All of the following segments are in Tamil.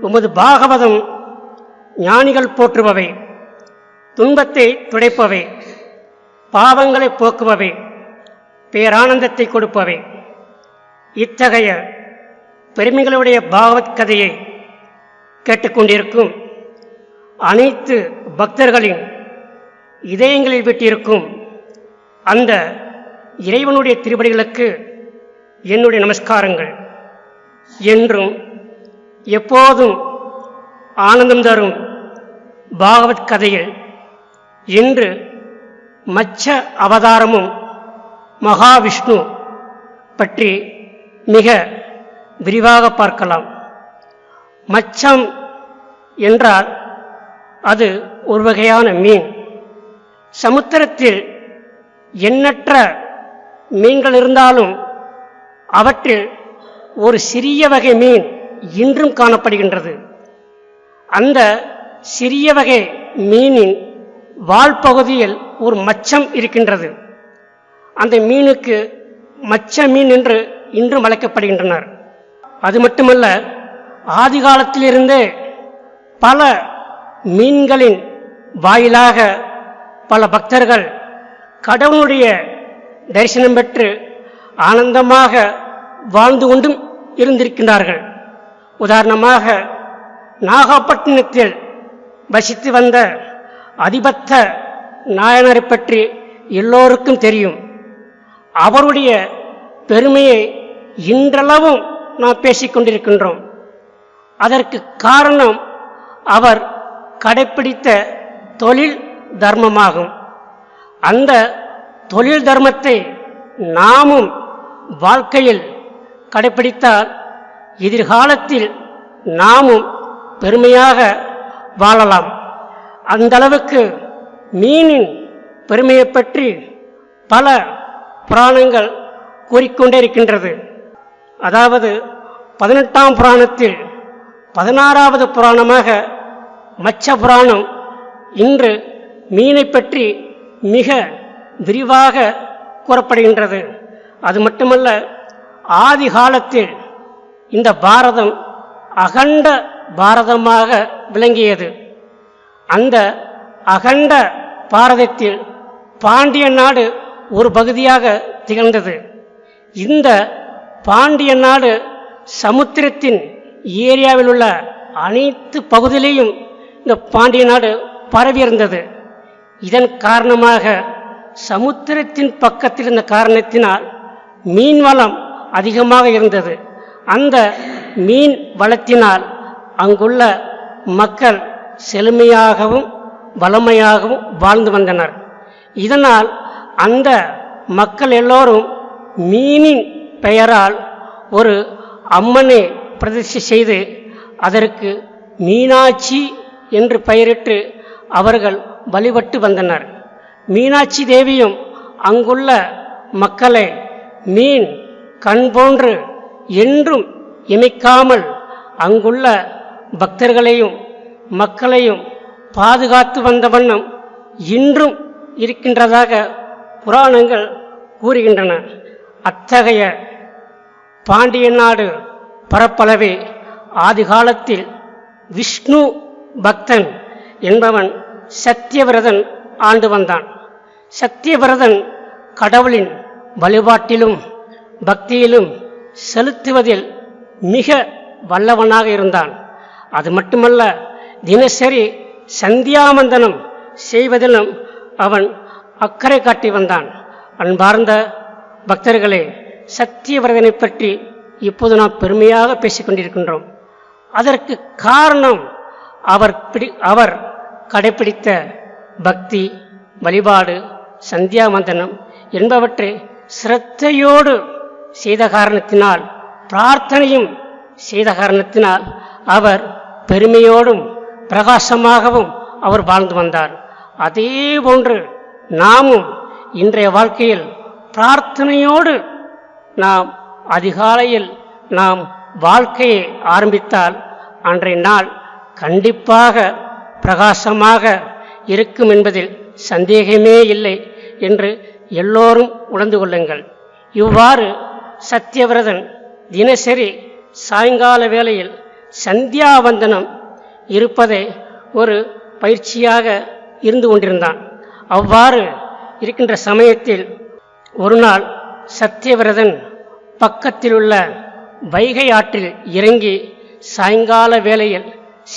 உமது பாகவதம் ஞானிகள் போற்றுபவை, துன்பத்தை துடைப்பவை, பாவங்களை போக்குபவை, பேரானந்தத்தை கொடுப்பவை. இத்தகைய பெருமைகளுடைய பாகவத் கதையை கேட்டுக்கொண்டிருக்கும் அனைத்து பக்தர்களின் இதயங்களில் விட்டிருக்கும் அந்த இறைவனுடைய திருவடிகளுக்கு என்னுடைய நமஸ்காரங்கள். என்றும் எப்போதும் ஆனந்தம் தரும் பாகவத் கதையில் இன்று மச்ச அவதாரமும் மகாவிஷ்ணு பற்றி மிக விரிவாக பார்க்கலாம். மச்சம் என்றால் அது ஒரு வகையான மீன். சமுத்திரத்தில் எண்ணற்ற மீன்கள் இருந்தாலும் அவற்றில் ஒரு சிறிய வகை மீன் இன்றும் காணப்படுகின்றது. அந்த சிறிய வகை மீனின் வால் பகுதியில் ஒரு மச்சம் இருக்கின்றது. அந்த மீனுக்கு மச்ச மீன் என்று இன்றும் அழைக்கப்படுகின்றனர். அது மட்டுமல்ல, ஆதி காலத்திலிருந்தே பல மீன்களின் வாயிலாக பல பக்தர்கள் கடவுளுடைய தரிசனம் பெற்று ஆனந்தமாக வாழ்ந்து கொண்டும் இருந்திருக்கின்றார்கள். உதாரணமாக, நாகப்பட்டினத்தில் வசித்து வந்த அதிபத்த நாயனரை பற்றி எல்லோருக்கும் தெரியும். அவருடைய பெருமையை இன்றளவும் நாம் பேசிக்கொண்டிருக்கின்றோம். அதற்கு காரணம் அவர் கடைப்பிடித்த தொழில் தர்மமாகும். அந்த தொழில் தர்மத்தை நாமும் வாழ்க்கையில் கடைப்பிடித்தால் எதிர்காலத்தில் நாமும் பெருமையாக வாழலாம். அந்த அளவுக்கு மீனின் பெருமையை பற்றி பல புராணங்கள் கூறிக்கொண்டே இருக்கின்றது. அதாவது 18ஆம் புராணத்தில் 16வது புராணமாக மச்ச புராணம் இன்று மீனை பற்றி மிக விரிவாக கூறப்படுகின்றது. அது மட்டுமல்ல, ஆதி காலத்தில் இந்த பாரதம் அகண்ட பாரதமாக விளங்கியது. அந்த அகண்ட பாரதத்தில் பாண்டிய நாடு ஒரு பகுதியாக திகழ்ந்தது. இந்த பாண்டிய நாடு சமுத்திரத்தின் ஏரியாவில் உள்ள அனைத்து பகுதியிலேயும் இந்த பாண்டிய நாடு பரவியிருந்தது. இதன் காரணமாக சமுத்திரத்தின் பக்கத்தில் இருந்த காரணத்தினால் மீன் வளம் அதிகமாக இருந்தது. அந்த மீன் வளத்தினால் அங்குள்ள மக்கள் செழுமையாகவும் வளமையாகவும் வாழ்ந்து வந்தனர். இதனால் அந்த மக்கள் எல்லோரும் மீனின் பெயரால் ஒரு அம்மனை பிரதிஷ்டை செய்து அதற்கு மீனாட்சி என்று பெயரிட்டு அவர்கள் வழிபட்டு வந்தனர். மீனாட்சி தேவியும் அங்குள்ள மக்களை மீன் கண் போன்று என்றும் இமைக்காமல் அங்குள்ள பக்தர்களையும் மக்களையும் பாதுகாத்து வந்த வண்ணம் இன்றும் இருக்கின்றதாக புராணங்கள் கூறுகின்றன. அத்தகைய பாண்டிய நாடு பரப்பளவே ஆதி காலத்தில் விஷ்ணு பக்தன் என்பவன் சத்தியவிரதன் ஆண்டு வந்தான். சத்தியவிரதன் கடவுளின் வழிபாட்டிலும் பக்தியிலும் செலுத்துவதில் மிக வல்லவனாக இருந்தான். அது மட்டுமல்ல, தினசரி சந்தியாவந்தனம் செய்வதிலும் அவன் அக்கறை காட்டி வந்தான். அன்பார்ந்த பக்தர்களே, சத்தியவிரதனை பற்றி இப்போது நாம் பெருமையாக பேசிக்கொண்டிருக்கின்றோம். அதற்கு காரணம் அவர் கடைப்பிடித்த பக்தி, வழிபாடு, சந்தியாவந்தனம் என்பவற்றை சிரத்தையோடு செய்த காரணத்தினால், பிரார்த்தனையும் செய்த காரணத்தினால் அவர் பெருமையோடும் பிரகாசமாகவும் அவர் வாழ்ந்து வந்தார். அதே போன்று நாமும் இன்றைய வாழ்க்கையில் பிரார்த்தனையோடு நாம் அதிகாலையில் நாம் வாழ்க்கையை ஆரம்பித்தால் அன்றைய நாள் கண்டிப்பாக பிரகாசமாக இருக்கும் என்பதில் சந்தேகமே இல்லை என்று எல்லோரும் உணர்ந்து கொள்ளுங்கள். இவ்வாறு சத்தியவிரதன் தினசரி சாயங்கால வேளையில் சந்தியாவந்தனம் இருப்பதை ஒரு பயிற்சியாக இருந்து கொண்டிருந்தான். அவ்வாறு இருக்கின்ற சமயத்தில் ஒரு நாள் சத்தியவிரதன் பக்கத்தில் உள்ள வைகை ஆற்றில் இறங்கி சாயங்கால வேளையில்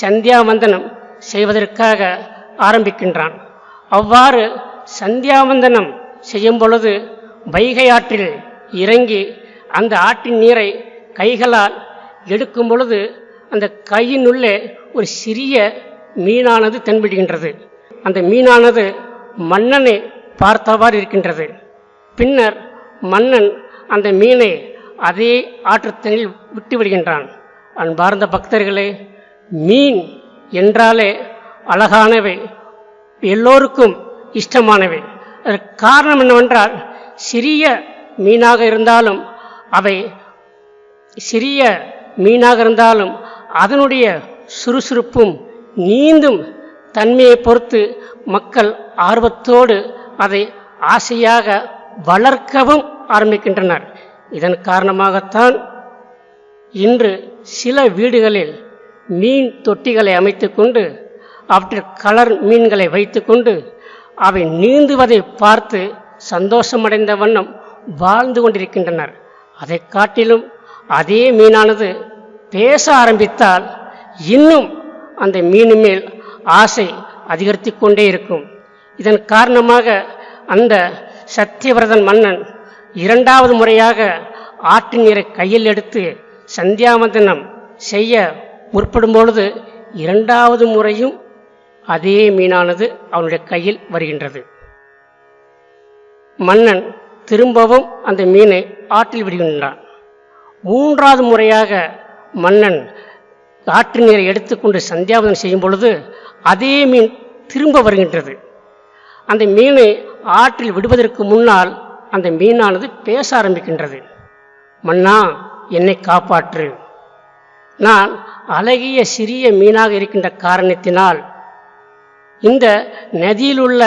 சந்தியாவந்தனம் செய்வதற்காக ஆரம்பிக்கின்றான். அவ்வாறு சந்தியாவந்தனம் செய்யும் பொழுது வைகை ஆற்றில் இறங்கி அந்த ஆற்றின் நீரை கைகளால் எடுக்கும் பொழுது அந்த கையினுள்ளே ஒரு சிறிய மீனானது தென்படுகின்றது. அந்த மீனானது மன்னனை பார்த்தவாறு இருக்கின்றது. பின்னர் மன்னன் அந்த மீனை அதே ஆற்றுத்தனில் விட்டு விடுகின்றான். அன்பார்ந்த பக்தர்களே, மீன் என்றாலே அழகானவை, எல்லோருக்கும் இஷ்டமானவை. அதற்கு காரணம் என்னவென்றால், சிறிய மீனாக இருந்தாலும் அதனுடைய சுறுசுறுப்பும் நீந்தும் தன்மையை பொறுத்து மக்கள் ஆர்வத்தோடு அதை ஆசையாக வளர்க்கவும் ஆரம்பிக்கின்றனர். இதன் காரணமாகத்தான் இன்று சில வீடுகளில் மீன் தொட்டிகளை அமைத்து கொண்டு அவற்றில் கலர் மீன்களை வைத்து கொண்டு அவை நீந்துவதை பார்த்து சந்தோஷமடைந்த வண்ணம் வாழ்ந்து கொண்டிருக்கின்றனர். அதை காட்டிலும் அதே மீனானது பேச ஆரம்பித்தால் இன்னும் அந்த மீன் மேல் ஆசை அதிகரித்து கொண்டே இருக்கும். இதன் காரணமாக அந்த சத்தியவிரதன் மன்னன் இரண்டாவது முறையாக ஆற்று நீரை கையில் எடுத்து சந்தியாவந்தனம் செய்ய முற்படும் பொழுது இரண்டாவது முறையும் அதே மீனானது அவனுடைய கையில் வருகின்றது. மன்னன் திரும்பவும் அந்த மீனை ஆற்றில் விடுகின்றான். மூன்றாவது முறையாக மன்னன் ஆற்று நீரை எடுத்துக்கொண்டு சந்தியாவந்தனம் செய்யும் பொழுது அதே மீன் திரும்ப வருகின்றது. அந்த மீனை ஆற்றில் விடுவதற்கு முன்னால் அந்த மீனானது பேச ஆரம்பிக்கின்றது. மன்னா, என்னை காப்பாற்று. நான் அழகிய சிறிய மீனாக இருக்கின்ற காரணத்தினால் இந்த நதியில் உள்ள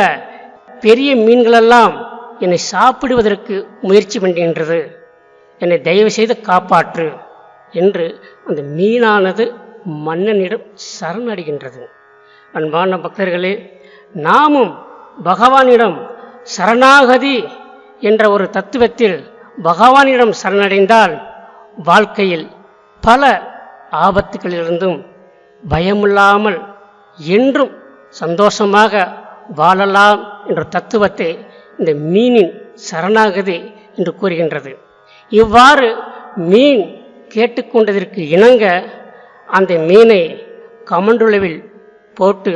பெரிய மீன்களெல்லாம் என்னை சாப்பிடுவதற்கு முயற்சி பண்ணுகின்றது. என்னை தயவு செய்து காப்பாற்று என்று அந்த மீனானது மன்னனிடம் சரணடைகின்றது. அன்பான பக்தர்களே, நாமும் பகவானிடம் சரணாகதி என்ற ஒரு தத்துவத்தில் பகவானிடம் சரணடைந்தால் வாழ்க்கையில் பல ஆபத்துகளிலிருந்தும் பயமில்லாமல் என்றும் சந்தோஷமாக வாழலாம் என்ற தத்துவத்தை இந்த மீனின் சரணாகதி என்று கூறுகின்றது. இவ்வாறு மீன் கேட்டுக்கொண்டதற்கு இணங்க அந்த மீனை கமண்டுளவில் போட்டு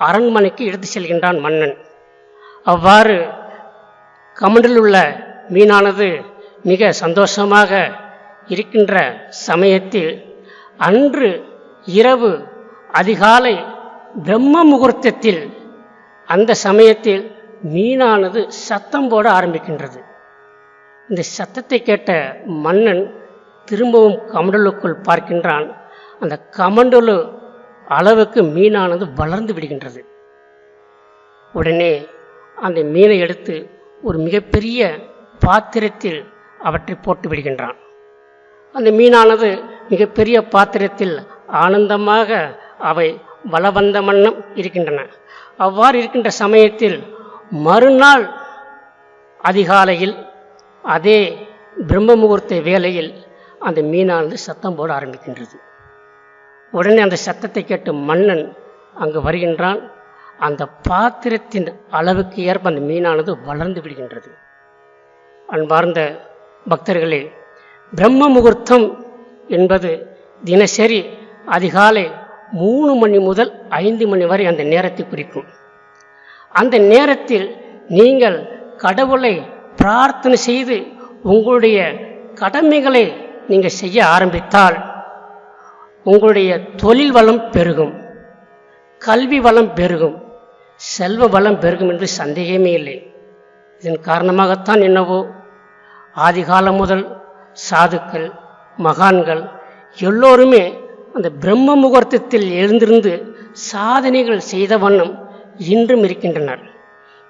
அரண்மனைக்கு எடுத்து செல்கின்றான் மன்னன். அவ்வாறு கமண்டில் உள்ள மீனானது மிக சந்தோஷமாக இருக்கின்ற சமயத்தில் அன்று இரவு அதிகாலை பிரம்ம முகூர்த்தத்தில் அந்த சமயத்தில் மீனானது சத்தம் போட ஆரம்பிக்கின்றது. இந்த சத்தத்தை கேட்ட மன்னன் திரும்பவும் கமண்டலுக்குள் பார்க்கின்றான். அந்த கமண்டலு அளவுக்கு மீனானது வளர்ந்து விடுகின்றது. உடனே அந்த மீனை எடுத்து ஒரு மிகப்பெரிய பாத்திரத்தில் அவற்றை போட்டு விடுகின்றான். அந்த மீனானது மிகப்பெரிய பாத்திரத்தில் ஆனந்தமாக அவை வளவந்த வண்ணம் இருக்கின்றன. அவ்வாறு இருக்கின்ற சமயத்தில் மறுநாள் அதிகாலையில் அதே பிரம்ம முகூர்த்த வேளையில் அந்த மீனானது சத்தம் போட ஆரம்பிக்கின்றது. உடனே அந்த சத்தத்தை கேட்டு மன்னன் அங்கு வருகின்றான். அந்த பாத்திரத்தின் அளவுக்கு ஏற்ப அந்த மீனானது வளர்ந்து விடுகின்றது. அன்பார்ந்த பக்தர்களே, பிரம்ம முகூர்த்தம் என்பது தினசரி அதிகாலை 3 மணி முதல் 5 மணி வரை அந்த நேரத்தை குறிக்கும். அந்த நேரத்தில் நீங்கள் கடவுளை பிரார்த்தனை செய்து உங்களுடைய கடமைகளை நீங்கள் செய்ய ஆரம்பித்தால் உங்களுடைய தொழில் வளம் பெருகும், கல்வி வளம் பெருகும், செல்வ வளம் பெருகும் என்று சந்தேகமே இல்லை. இதன் காரணமாகத்தான் என்னவோ ஆதிகாலம் முதல் சாதுக்கள் மகான்கள் எல்லோருமே அந்த பிரம்ம முகூர்த்தத்தில் எழுந்திருந்து சாதனைகள் செய்த வண்ணம் இன்றும் இருக்கின்றனர்.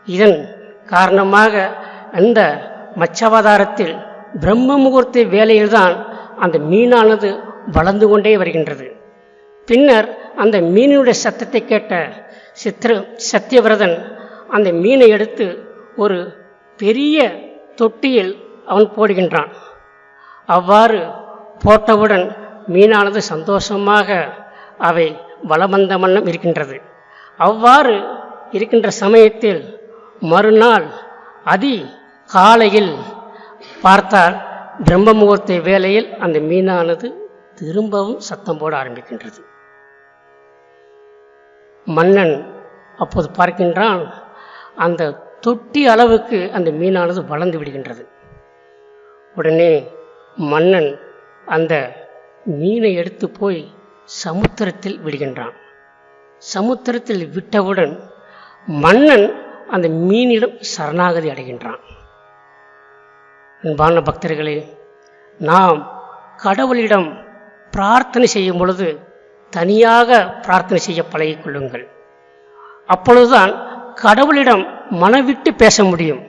இதன் காரணமாக அந்த மச்சவதாரத்தில் பிரம்ம முகூர்த்த வேளையில்தான் அந்த மீனானது வளர்ந்து கொண்டே வருகின்றது. பின்னர் அந்த மீனினுடைய சத்தத்தை கேட்ட சத்தியவிரதன் அந்த மீனை எடுத்து ஒரு பெரிய தொட்டியில் அவன் போடுகின்றான். அவ்வாறு போட்டவுடன் மீனானது சந்தோஷமாக அவை வலமந்த வண்ணம் இருக்கின்றது. அவ்வாறு இருக்கின்ற சமயத்தில் மறுநாள் காலையில் பார்த்தால் பிரம்ம முகூர்த்த வேளையில் அந்த மீனானது திரும்பவும் சத்தம் போட ஆரம்பிக்கின்றது. மன்னன் அப்போது பார்க்கின்றான், அந்த தொட்டி அளவுக்கு அந்த மீனானது வளர்ந்து விடுகின்றது. உடனே மன்னன் அந்த மீனை எடுத்து போய் சமுத்திரத்தில் விடுகின்றான். சமுத்திரத்தில் விட்டவுடன் மன்னன் அந்த மீனிடம் சரணாகதி அடைகின்றான். அன்பான பக்தர்களே, நாம் கடவுளிடம் பிரார்த்தனை செய்யும் பொழுது தனியாக பிரார்த்தனை செய்ய பழகிக்கொள்ளுங்கள். அப்பொழுதுதான் கடவுளிடம் மனவிட்டு பேச முடியும்,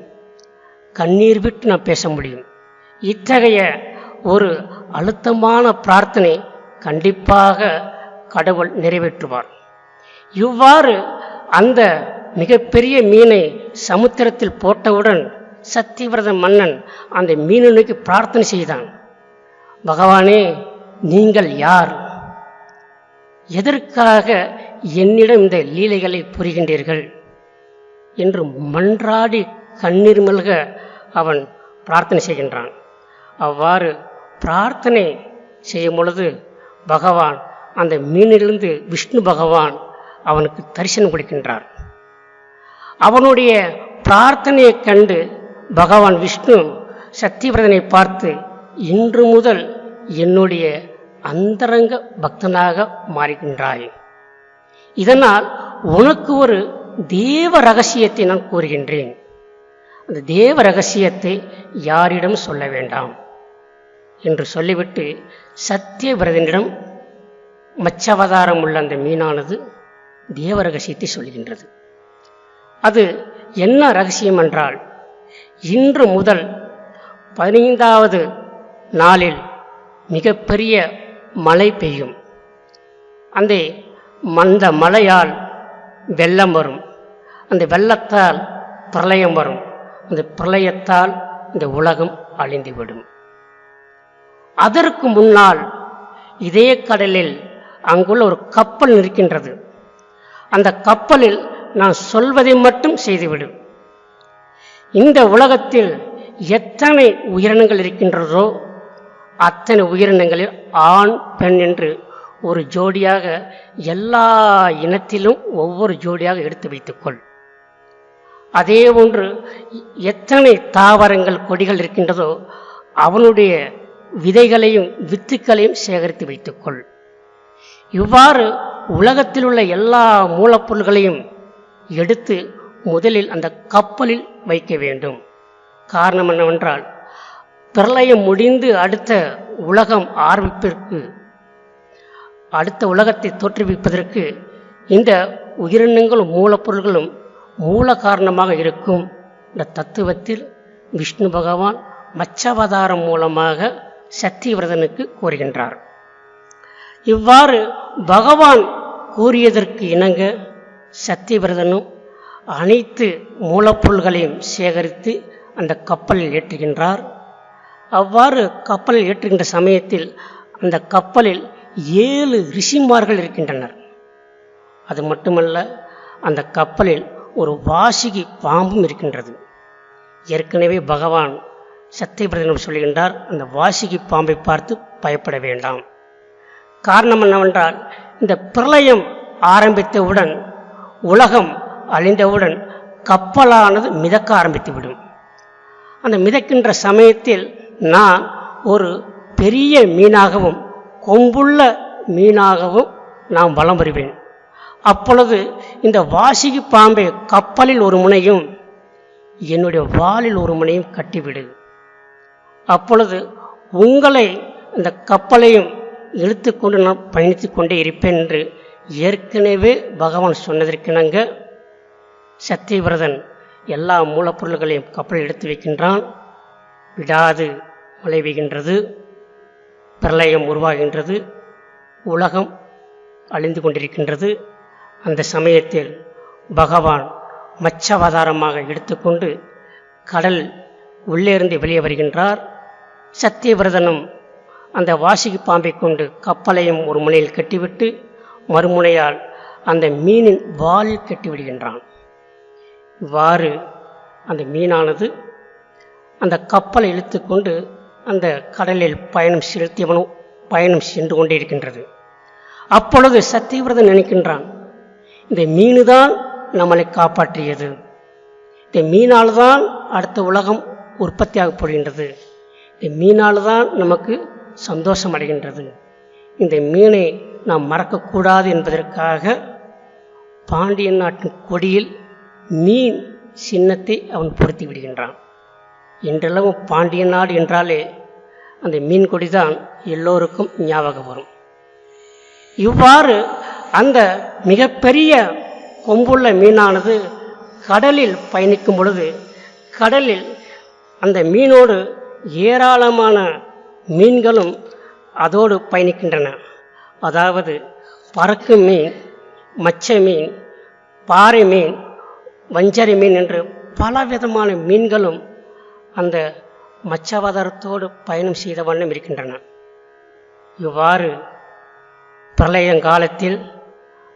கண்ணீர் விட்டு நாம் பேச முடியும். இத்தகைய ஒரு அழுத்தமான பிரார்த்தனை கண்டிப்பாக கடவுள் நிறைவேற்றுவார். இவ்வாறு அந்த மிகப்பெரிய மீனை சமுத்திரத்தில் போட்டவுடன் சத்தியவிரத மன்னன் அந்த மீனனுக்கு பிரார்த்தனை செய்தான். பகவானே, நீங்கள் யார்? எதற்காக என்னிடம் இந்த லீலைகளை புரிகின்றீர்கள் என்று மன்றாடி கண்ணீர் மல்க அவன் பிரார்த்தனை செய்கின்றான். அவ்வாறு பிரார்த்தனை செய்யும் பொழுது பகவான் அந்த மீனிலிருந்து விஷ்ணு பகவான் அவனுக்கு தரிசனம் கொடுக்கின்றார். அவனுடைய பிரார்த்தனையை கண்டு பகவான் விஷ்ணு சத்தியவிரதனை பார்த்து, இன்று முதல் என்னுடைய அந்தரங்க பக்தனாக மாறுகின்றாய். இதனால் உனக்கு ஒரு தேவ ரகசியத்தை நான் கூறுகின்றேன். அந்த தேவ ரகசியத்தை யாரிடம் சொல்ல வேண்டாம் என்று சொல்லிவிட்டு சத்தியவிரதனிடம் மச்சவதாரம் உள்ள அந்த மீனானது தேவ ரகசியத்தை சொல்கின்றது. அது என்ன ரகசியம் என்றால், இன்று முதல் 15வது நாளில் மிகப்பெரிய மழை பெய்யும். அந்த மழையால் வெள்ளம் வரும். அந்த வெள்ளத்தால் பிரளயம் வரும். அந்த பிரளயத்தால் இந்த உலகம் அழிந்துவிடும். அதற்கு முன்னால் இதே கடலில் அங்குள்ள ஒரு கப்பல் நிற்கின்றது. அந்த கப்பலில் நான் சொல்வதை மட்டும் செய்துவிடும். இந்த உலகத்தில் எத்தனை உயிரினங்கள் இருக்கின்றதோ அத்தனை உயிரினங்களில் ஆண் பெண் என்று ஒரு ஜோடியாக எல்லா இனத்திலும் ஒவ்வொரு ஜோடியாக எடுத்து வைத்துக்கொள். அதே ஒன்று எத்தனை தாவரங்கள் கொடிகள் இருக்கின்றதோ அவனுடைய விதைகளையும் வித்துக்களையும் சேகரித்து வைத்துக்கொள். இவ்வாறு உலகத்தில் உள்ள எல்லா மூலப்பொருள்களையும் எடுத்து முதலில் அந்த கப்பலில் வைக்க வேண்டும். காரணம் என்னவென்றால், பிரளயம் முடிந்து அடுத்த உலகம் ஆரம்பிப்பதற்கு, அடுத்த உலகத்தை தோற்றுவிப்பதற்கு இந்த உயிரினங்களும் மூலப்பொருள்களும் மூல காரணமாக இருக்கும். இந்த தத்துவத்தில் விஷ்ணு பகவான் மச்சவதாரம் மூலமாக சத்தியவிரதனுக்கு கூறுகின்றார். இவ்வாறு பகவான் கூறியதற்கு இணங்க சத்தியவிரதனும் அனைத்து மூலப்பொருள்களையும் சேகரித்து அந்த கப்பலில் ஏற்றுகின்றார். அவ்வாறு கப்பலில் ஏற்றுகின்ற சமயத்தில் அந்த கப்பலில் 7 ரிஷிமார்கள் இருக்கின்றனர். அது மட்டுமல்ல, அந்த கப்பலில் ஒரு வாசுகி பாம்பும் இருக்கின்றது. ஏற்கனவே பகவான் சத்தியவிரதனிடம் சொல்கின்றார், அந்த வாசுகி பாம்பை பார்த்து பயப்பட வேண்டாம். காரணம் என்னவென்றால், இந்த பிரளயம் ஆரம்பித்தவுடன், உலகம் அழிந்தவுடன் கப்பலானது மிதக்க ஆரம்பித்துவிடும். அந்த மிதக்கின்ற சமயத்தில் நான் ஒரு பெரிய மீனாகவும் கொம்புள்ள மீனாகவும் நான் வலம் வருவேன். அப்பொழுது இந்த வாசுகி பாம்பை கப்பலில் ஒரு முனையும் என்னுடைய வாலில் ஒரு முனையும் கட்டிவிடு. அப்பொழுது உங்களை இந்த கப்பலையும் இழுத்து கொண்டு நான் பயணித்து கொண்டே இருப்பேன் என்று ஏற்கனவே பகவான் சொன்னதற்கிணங்க சத்தியவிரதன் எல்லா மூலப்பொருள்களையும் கப்பலில் எடுத்து வைக்கின்றான். விடாது மழை பெய்கின்றது, பிரளயம் உருவாகின்றது, உலகம் அழிந்து கொண்டிருக்கின்றது. அந்த சமயத்தில் பகவான் மச்சவதாரமாக எடுத்துக்கொண்டு கடல் உள்ளே இருந்து வெளியே வருகின்றார். சத்தியவிரதனும் அந்த வாசுகி பாம்பை கொண்டு கப்பலையும் ஒரு முனையில் கட்டிவிட்டு மறுமுனையால் அந்த மீனின் வாலில் கட்டிவிடுகின்றான். இவ்வாறு அந்த மீனானது அந்த கப்பலை இழுத்து கொண்டு அந்த கடலில் பயணம் சென்று கொண்டே இருக்கின்றது. அப்பொழுது சத்தியவிரதன் நினைக்கின்றான், இந்த மீனுதான் நம்மளை காப்பாற்றியது, இந்த மீனால் தான் அடுத்த உலகம் உற்பத்தியாக போகின்றது, இந்த மீனால் தான் நமக்கு சந்தோஷம் அடைகின்றது, இந்த மீனை நாம் மறக்கக்கூடாது என்பதற்காக பாண்டியன் நாட்டின் கொடியில் மீன் சின்னத்தை அவன் பொருத்தி விடுகின்றான். இன்றளவும் பாண்டிய நாடு என்றாலே அந்த மீன் கொடிதான் எல்லோருக்கும் ஞாபகம் வரும். இவ்வாறு அந்த மிகப்பெரிய கொம்புள்ள மீனானது கடலில் பயணிக்கும் பொழுது கடலில் அந்த மீனோடு ஏராளமான மீன்களும் அதோடு பயணிக்கின்றன. அதாவது பறக்கும் மீன், மச்ச மீன், பாறை மீன், வஞ்சரை மீன் என்று பலவிதமான மீன்களும் அந்த மச்சவதாரத்தோடு பயணம் செய்த வண்ணம் இருக்கின்றன. இவ்வாறு பிரளயங்காலத்தில்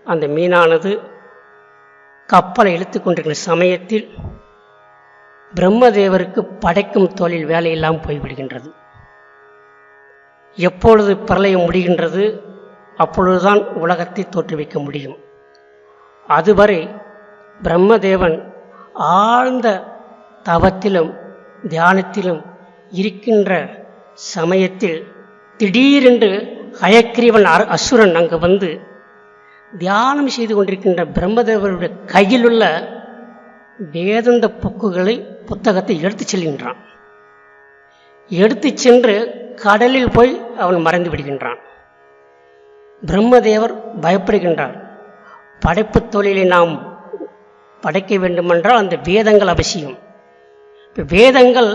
அந்த மீனானது கப்பலை இழுத்து கொண்டிருக்கிற சமயத்தில் பிரம்மதேவருக்கு படைக்கும் தொழில் வேலையெல்லாம் போய்விடுகின்றது. எப்பொழுது பிரளயம் முடிகின்றது அப்பொழுதுதான் உலகத்தை தோற்றுவிக்க முடியும். அதுவரை பிரம்மதேவன் ஆழ்ந்த தவத்திலும் தியானத்திலும் இருக்கின்ற சமயத்தில் திடீரென்று ஹயக்கிரீவன் அசுரன் அங்கு வந்து தியானம் செய்து கொண்டிருக்கின்ற பிரம்மதேவருடைய கையிலுள்ள வேதந்த புத்தகத்தை எடுத்து செல்கின்றான். எடுத்து சென்று கடலில் போய் அவன் மறைந்து விடுகின்றான். பிரம்மதேவர் பயப்படுகின்றார். படைப்பு தொழிலை நாம் படைக்க வேண்டுமென்றால் அந்த வேதங்கள் அவசியம். வேதங்கள்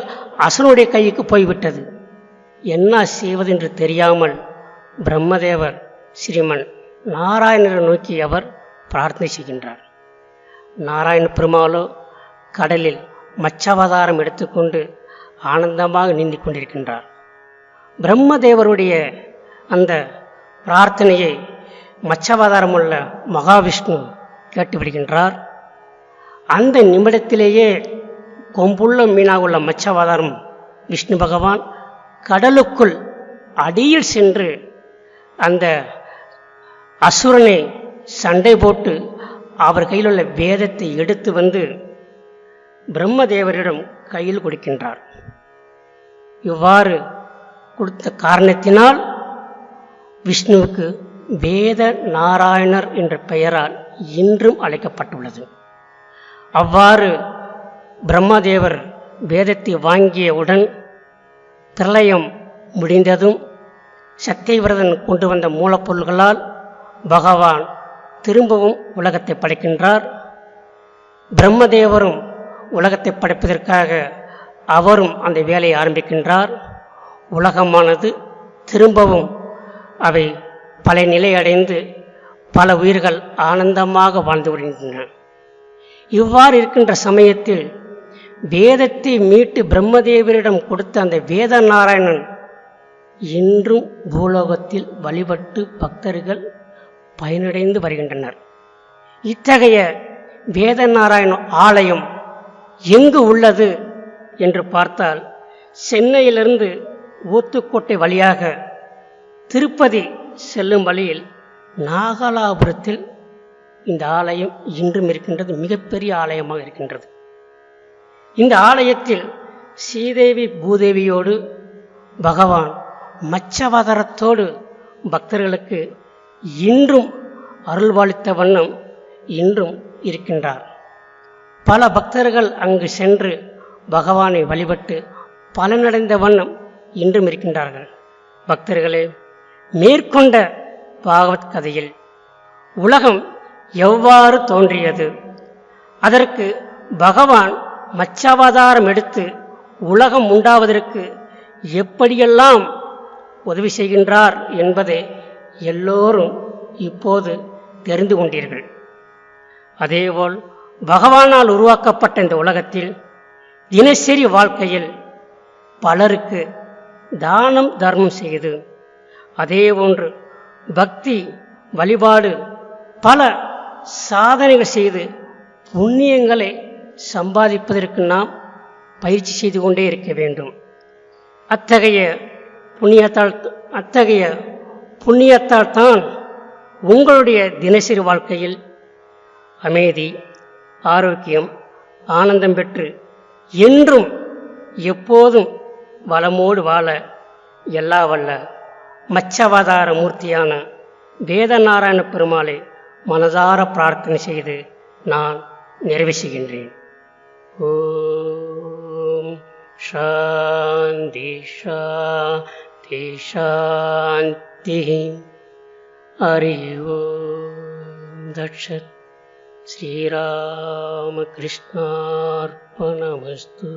அசுரனுடைய கைக்கு போய்விட்டது. என்ன செய்வது என்று தெரியாமல் பிரம்மதேவர் ஸ்ரீமன் நாராயணரை நோக்கி அவர் பிரார்த்தனை செய்கின்றார். நாராயண பெருமாளோ கடலில் மச்சவதாரம் எடுத்துக்கொண்டு ஆனந்தமாக நீந்திக் கொண்டிருக்கின்றார். பிரம்மதேவருடைய அந்த பிரார்த்தனையை மச்சவதாரமுள்ள மகாவிஷ்ணு கேட்டுவிடுகின்றார். அந்த நிமிடத்திலேயே கொம்புள்ள மீனாக உள்ள மச்சவதாரம் விஷ்ணு பகவான் கடலுக்குள் அடியில் சென்று அந்த அசுரனை சண்டை போட்டு அவர் கையில் உள்ள வேதத்தை எடுத்து வந்து பிரம்மதேவரிடம் கையில் கொடுக்கின்றார். இவ்வாறு கொடுத்த காரணத்தினால் விஷ்ணுவுக்கு வேத நாராயணர் என்ற பெயரால் இன்றும் அழைக்கப்பட்டுள்ளது. அவ்வாறு பிரம்மதேவர் வேதத்தை வாங்கியவுடன் பிரளயம் முடிந்ததும் சத்தியவிரதன் கொண்டு வந்த மூலப்பொருள்களால் பகவான் திரும்பவும் உலகத்தை படைக்கின்றார். பிரம்மதேவரும் உலகத்தை படைப்பதற்காக அவரும் அந்த வேலையை ஆரம்பிக்கின்றார். உலகமானது திரும்பவும் அவை பல நிலையடைந்து பல உயிர்கள் ஆனந்தமாக வாழ்ந்து வருகின்றன. இவ்வாறு இருக்கின்ற சமயத்தில் வேதத்தை மீட்டு பிரம்மதேவரிடம் கொடுத்த அந்த வேத நாராயணன் இன்றும் பூலோகத்தில் வழிபட்டு பக்தர்கள் பயனடைந்து வருகின்றனர். இத்தகைய வேத நாராயண ஆலயம் எங்கு உள்ளது என்று பார்த்தால் சென்னையிலிருந்து ஊத்துக்கோட்டை வழியாக திருப்பதி செல்லும் வழியில் நாகலாபுரத்தில் இந்த ஆலயம் இன்றும் இருக்கின்றது. மிகப்பெரிய ஆலயமாக இருக்கின்றது. இந்த ஆலயத்தில் ஸ்ரீதேவி பூதேவியோடு பகவான் மச்சவதாரத்தோடு பக்தர்களுக்கு இன்றும் அருள்வாளித்த வண்ணம் இன்றும் இருக்கின்றார். பல பக்தர்கள் அங்கு சென்று பகவானை வழிபட்டு பலனடைந்த வண்ணம் இன்றும் இருக்கின்றார்கள். பக்தர்களே, மேற்கொண்ட பாகவத் கதையில் உலகம் எவ்வாறு தோன்றியது, அதற்கு பகவான் மச்சவதாரம் எடுத்து உலகம் உண்டாவதற்கு எப்படியெல்லாம் உதவி செய்கின்றார் என்பதை எல்லோரும் இப்போது தெரிந்து கொண்டீர்கள். அதேபோல் பகவானால் உருவாக்கப்பட்ட இந்த உலகத்தில் தினசரி வாழ்க்கையில் பலருக்கு தானம் தர்மம் செய்து, அதேபோன்று பக்தி வழிபாடு பல சாதனைகள் செய்து புண்ணியங்களை சம்பாதிப்பதற்கு நாம் பயிற்சி செய்து கொண்டே இருக்க வேண்டும். அத்தகைய புண்ணியத்தால் தான் உங்களுடைய தினசரி வாழ்க்கையில் அமைதி, ஆரோக்கியம், ஆனந்தம் பெற்று என்றும் எப்போதும் வளமோடு வாழ எல்லா வல்ல மச்சவதார மூர்த்தியான வேதநாராயண பெருமாளை மனதார பிரார்த்தனை செய்து நான் நிறைவு செய்கின்றேன். ஓம் சாந்தி சாந்தி சாந்தி. ஹரி ஓம் தட்சத். ஸ்ரீராமகிருஷ்ணார்ப்பணமஸ்து.